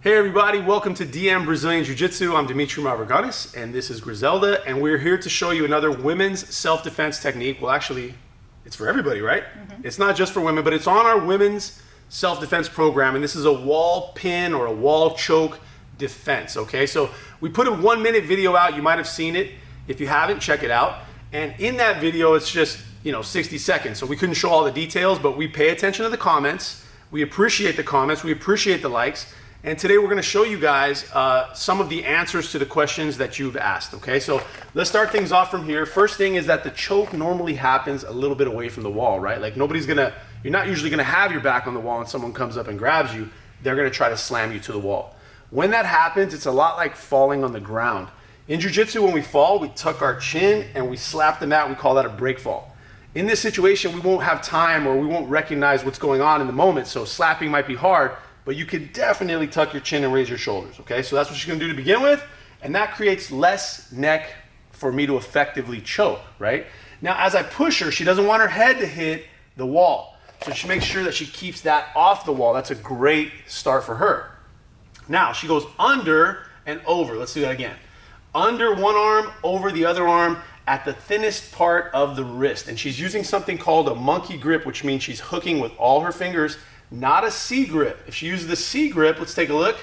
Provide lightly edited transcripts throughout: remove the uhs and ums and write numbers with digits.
Hey everybody, welcome to DM Brazilian Jiu-Jitsu. I'm Dimitri Mavraganis, and this is Griselda, and we're here to show you another women's self-defense technique. Well, actually, it's for everybody, right? It's not just for women, but it's on our women's self-defense program, and this is a wall pin or a wall choke defense, okay? So we put a 1-minute video out. You might have seen it. If you haven't, check it out. And in that video, it's just, 60 seconds. So we couldn't show all the details, but we pay attention to the comments. We appreciate the comments. We appreciate the likes. And today we're going to show you guys some of the answers to the questions that you've asked, okay? So let's start things off from here. First thing is that the choke normally happens a little bit away from the wall, right? Like you're not usually going to have your back on the wall and someone comes up and grabs you. They're going to try to slam you to the wall. When that happens, it's a lot like falling on the ground. In Jiu-Jitsu, when we fall, we tuck our chin and we slap the mat. We call that a break fall. In this situation, we won't have time or we won't recognize what's going on in the moment, so slapping might be hard, but you can definitely tuck your chin and raise your shoulders, okay? So that's what you're gonna do to begin with, and that creates less neck for me to effectively choke, right? Now, as I push her, she doesn't want her head to hit the wall, so she makes sure that she keeps that off the wall. That's a great start for her. Now, she goes under and over. Let's do that again. Under one arm, over the other arm, at the thinnest part of the wrist. And she's using something called a monkey grip, which means she's hooking with all her fingers, not a C grip. If she uses the C grip, let's take a look.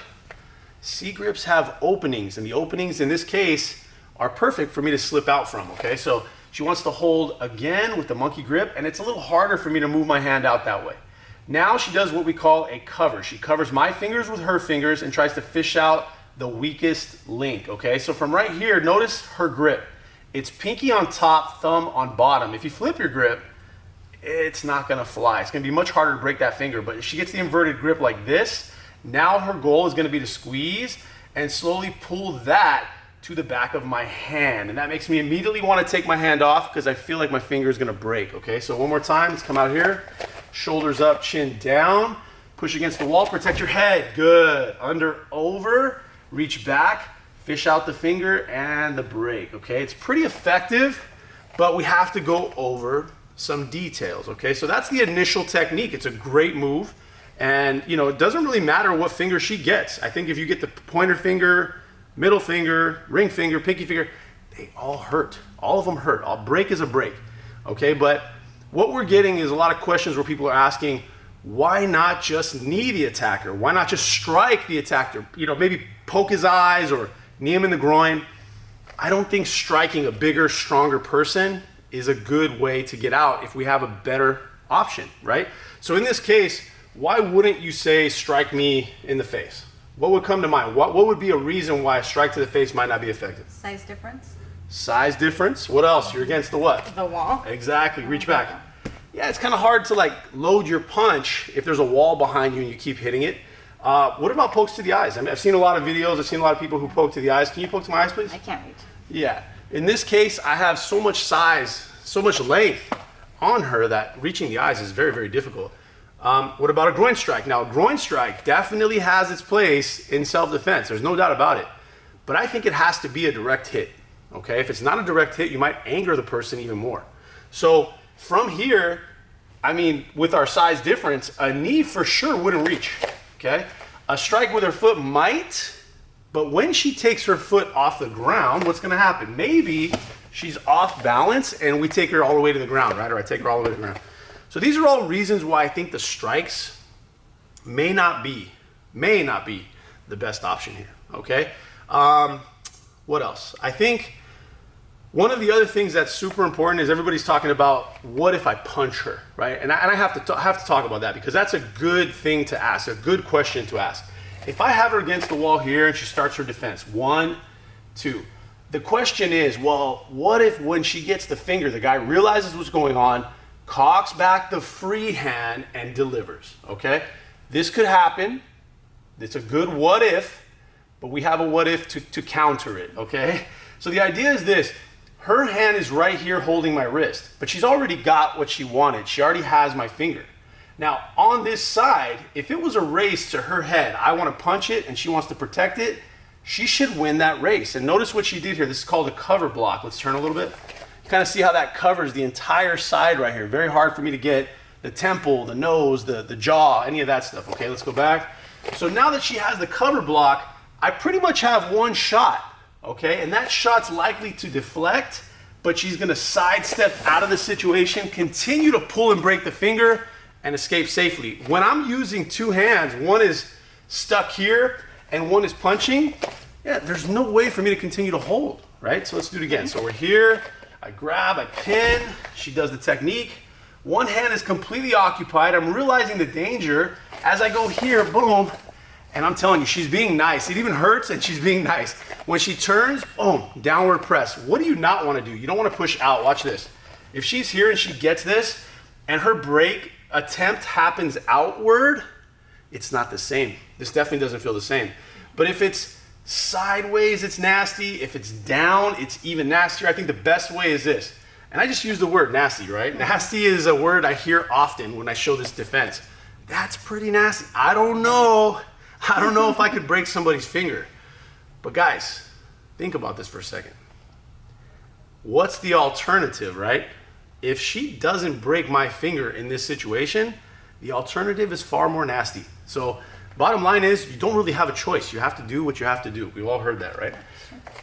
C grips have openings, and the openings in this case are perfect for me to slip out from, okay? So she wants to hold again with the monkey grip, and it's a little harder for me to move my hand out that way. Now she does what we call a cover. She covers my fingers with her fingers and tries to fish out the weakest link, okay? So from right here, notice her grip. It's pinky on top, thumb on bottom. If you flip your grip, it's not gonna fly. It's gonna be much harder to break that finger, but if she gets the inverted grip like this, now her goal is gonna be to squeeze and slowly pull that to the back of my hand. And that makes me immediately wanna take my hand off because I feel like my finger is gonna break, okay? So one more time, let's come out here. Shoulders up, chin down, push against the wall, protect your head, good. Under, over, reach back, fish out the finger and the break, okay? It's pretty effective, but we have to go over some details, okay? So that's the initial technique. It's a great move, and it doesn't really matter what finger she gets. I think if you get the pointer finger, middle finger, ring finger, pinky finger, they all hurt. All of them hurt. A break is a break, okay? But what we're getting is a lot of questions where people are asking, why not just knee the attacker? Why not just strike the attacker? Maybe poke his eyes or knee him in the groin. I don't think striking a bigger, stronger person is a good way to get out if we have a better option, right? So in this case, why wouldn't you say strike me in the face? What would come to mind? What would be a reason why a strike to the face might not be effective? Size difference. Size difference? What else? You're against the what? The wall. Exactly. Reach back. Yeah, it's kind of hard to load your punch if there's a wall behind you and you keep hitting it. What about pokes to the eyes? I mean, I've seen a lot of videos. I've seen a lot of people who poke to the eyes. Can you poke to my eyes, please? I can't reach. Yeah. In this case, I have so much size, so much length on her that reaching the eyes is very, very difficult. What about a groin strike? Now, a groin strike definitely has its place in self-defense. There's no doubt about it. But I think it has to be a direct hit, okay? If it's not a direct hit, you might anger the person even more. So from here, I mean, with our size difference, a knee for sure wouldn't reach, okay? A strike with her foot might, but when she takes her foot off the ground, what's gonna happen? Maybe she's off balance and we take her all the way to the ground, right? Or I take her all the way to the ground. So these are all reasons why I think the strikes may not be the best option here, okay? What else? I think one of the other things that's super important is everybody's talking about what if I punch her, right? And I have to talk about that because that's a good thing to ask, a good question to ask. If I have her against the wall here and she starts her defense, 1, 2. The question is, well, what if when she gets the finger, the guy realizes what's going on, cocks back the free hand and delivers, okay? This could happen. It's a good what if, but we have a what if to counter it, okay? So the idea is this. Her hand is right here holding my wrist, but she's already got what she wanted. She already has my finger. Now, on this side, if it was a race to her head, I want to punch it and she wants to protect it, she should win that race. And notice what she did here. This is called a cover block. Let's turn a little bit. You kind of see how that covers the entire side right here. Very hard for me to get the temple, the nose, the jaw, any of that stuff. Okay, let's go back. So now that she has the cover block, I pretty much have one shot, okay? And that shot's likely to deflect, but she's gonna sidestep out of the situation, continue to pull and break the finger, and escape safely. When I'm using two hands, one is stuck here and one is punching, yeah, there's no way for me to continue to hold, right? So let's do it again. So we're here, I grab, I pin, she does the technique. One hand is completely occupied. I'm realizing the danger as I go here, boom, and I'm telling you, she's being nice. It even hurts and she's being nice. When she turns, boom, downward press. What do you not wanna do? You don't wanna push out, watch this. If she's here and she gets this and her break attempt happens outward, it's not the same. This definitely doesn't feel the same. But if it's sideways, it's nasty. If it's down, it's even nastier. I think the best way is this. And I just use the word nasty, right? Nasty is a word I hear often when I show this defense. That's pretty nasty. I don't know if I could break somebody's finger. But guys, think about this for a second. What's the alternative, right? If she doesn't break my finger in this situation, the alternative is far more nasty. So bottom line is you don't really have a choice. You have to do what you have to do. We've all heard that, right?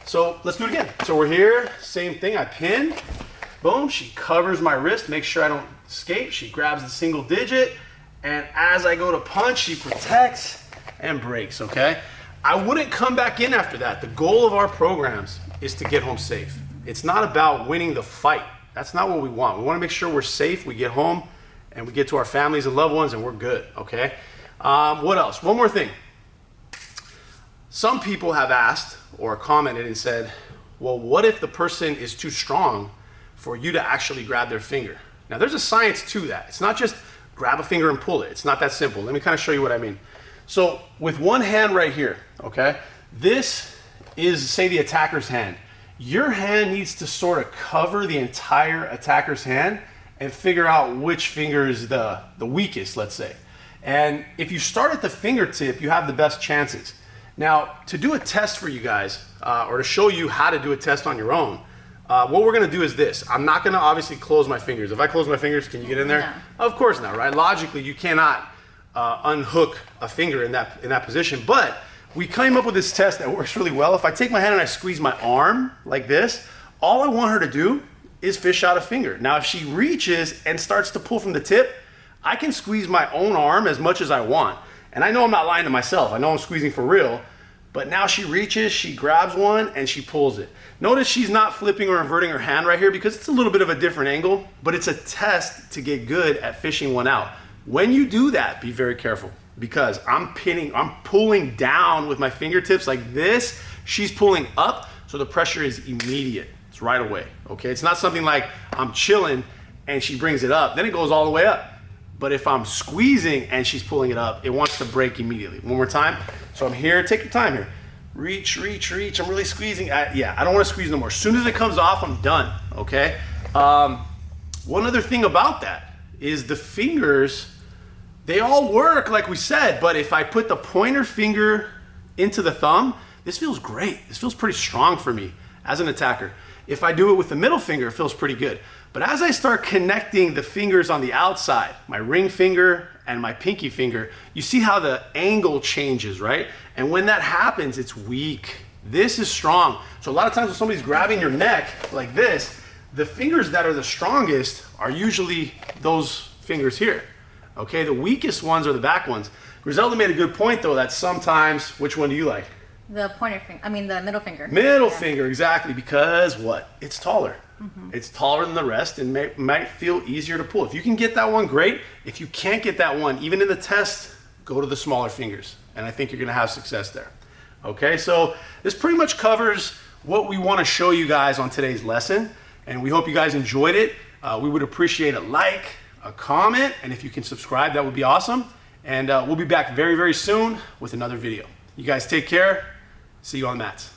So let's do it again. So we're here, same thing, I pin, boom, she covers my wrist, make sure I don't escape. She grabs the single digit, and as I go to punch, she protects and breaks, okay? I wouldn't come back in after that. The goal of our programs is to get home safe. It's not about winning the fight. That's not what we want. We want to make sure we're safe, we get home, and we get to our families and loved ones, and we're good, okay? What else? One more thing. Some people have asked or commented and said, well, what if the person is too strong for you to actually grab their finger? Now, there's a science to that. It's not just grab a finger and pull it. It's not that simple. Let me kind of show you what I mean. So with one hand right here, okay, this is, say, the attacker's hand. Your hand needs to sort of cover the entire attacker's hand and figure out which finger is the weakest, let's say. And if you start at the fingertip, you have the best chances. Now, to do a test for you guys, or to show you how to do a test on your own, what we're gonna do is this. I'm not gonna obviously close my fingers. If I close my fingers, can you get in there? No. Of course not, right? Logically, you cannot unhook a finger in that position, but we came up with this test that works really well. If I take my hand and I squeeze my arm like this, all I want her to do is fish out a finger. Now, if she reaches and starts to pull from the tip, I can squeeze my own arm as much as I want. And I know I'm not lying to myself. I know I'm squeezing for real, but now she reaches, she grabs one, and she pulls it. Notice she's not flipping or inverting her hand right here because it's a little bit of a different angle, but it's a test to get good at fishing one out. When you do that, be very careful because I'm pulling down with my fingertips like this. She's pulling up, so the pressure is immediate. It's right away, okay? It's not something like I'm chilling and she brings it up, then it goes all the way up. But if I'm squeezing and she's pulling it up, it wants to break immediately. One more time. So I'm here, take your time here. Reach, reach, reach. I'm really squeezing. I don't want to squeeze no more. As soon as it comes off, I'm done, okay? One other thing about that is the fingers, they all work like we said, but if I put the pointer finger into the thumb, this feels great. This feels pretty strong for me as an attacker. If I do it with the middle finger, it feels pretty good. But as I start connecting the fingers on the outside, my ring finger and my pinky finger, you see how the angle changes, right? And when that happens, it's weak. This is strong. So a lot of times when somebody's grabbing your neck like this, the fingers that are the strongest are usually those fingers here. Okay, the weakest ones are the back ones. Griselda made a good point though, that sometimes, which one do you like? The pointer finger, the middle finger. Middle finger, exactly, because what? It's taller. It's taller than the rest and might feel easier to pull. If you can get that one, great. If you can't get that one, even in the test, go to the smaller fingers. And I think you're gonna have success there. Okay, so this pretty much covers what we wanna show you guys on today's lesson. And we hope you guys enjoyed it. We would appreciate a like, a comment, and if you can subscribe, that would be awesome. And we'll be back very, very soon with another video. You guys take care. See you on the mats.